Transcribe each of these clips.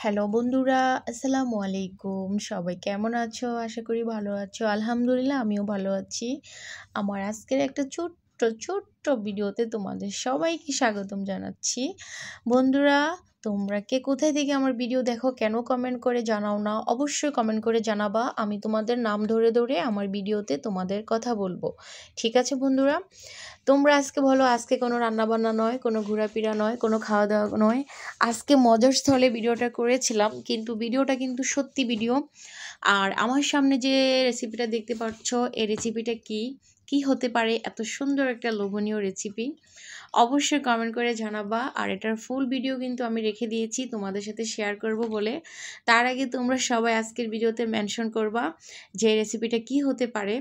Hello বন্ধুরা, আসসালামু আলাইকুম। সবাই কেমন আছো? আশা করি ভালো আছো। আলহামদুলিল্লাহ আমিও ভালো আছি। আমার আজকের একটা ছোট্ট ভিডিওতে তোমাদের সবাইকে স্বাগতম জানাচ্ছি। বন্ধুরা, তোমরা কে কোথায় থেকে আমার ভিডিও দেখো, কেন কমেন্ট করে জানাও না? অবশ্যই কমেন্ট করে জানাবা। আমি তোমাদের নাম ধরে ধরে আমার ভিডিওতে তোমাদের কথা বলবো। ঠিক আছে বন্ধুরা? তোমরা আজকে বলো, আজকে কোনো রান্নাবান্না নয়, কোনো ঘোরাফেরা নয়, কোনো খাওয়া দাওয়া নয়। আজকে মজার স্থলে ভিডিওটা করেছিলাম, কিন্তু ভিডিওটা কিন্তু সত্যি ভিডিও। আর আমার সামনে যে রেসিপিটা দেখতে পাচ্ছ, এই রেসিপিটা কি হতে পারে? এত সুন্দর একটা লোভনীয় রেসিপি। অবশ্যই কমেন্ট করে জানাবা। আর এটার ফুল ভিডিও কিন্তু আমি রেখে দিয়েছি তোমাদের সাথে শেয়ার করব বলে। তার আগে তোমরা সবাই আজকের ভিডিওতে মেনশন করবা যে রেসিপিটা কি হতে পারে।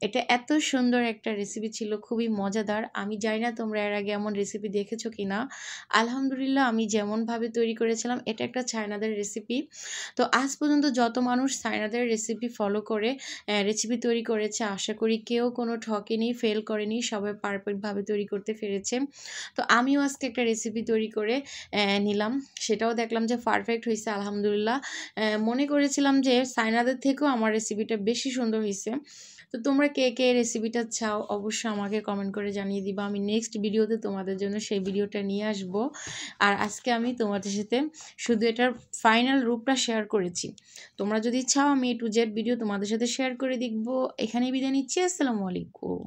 এটা এত সুন্দর একটা রেসিপি ছিল, খুবই মজাদার। আমি জানি না তোমরা এর আগে এমন রেসিপি দেখেছো কিনা। আলহামদুলিল্লাহ আমি যেমনভাবে তৈরি করেছিলাম, এটা একটা চায়নাদের রেসিপি। তো আজ পর্যন্ত যত মানুষ চায়নাদের রেসিপি ফলো করে রেসিপি তৈরি করেছে, আশা করি কেউ কোনো ঠকেনি, ফেল করেনি, সবাই পারফেক্টভাবে তৈরি করতে পেরেছে। তো আমিও আজকে একটা রেসিপি তৈরি করে নিলাম, সেটাও দেখলাম যে পারফেক্ট হয়েছে আলহামদুলিল্লাহ। মনে করেছিলাম যে চায়নাদের থেকেও আমার রেসিপিটা বেশি সুন্দর হয়েছে। তো তোমরা কে কে রেসিপিটা চাও অবশ্যই আমাকে কমেন্ট করে জানিয়ে দিবা। আমি নেক্সট ভিডিওতে তোমাদের জন্য সেই ভিডিওটা নিয়ে আসব। আর আজকে আমি তোমাদের সাথে শুধু এটার ফাইনাল রূপটা শেয়ার করেছি। তোমরা যদি চাও আমি A to Z ভিডিও তোমাদের সাথে শেয়ার করে দেখবো। এখানেই বিদায় নিচ্ছি। আসসালামু আলাইকুম।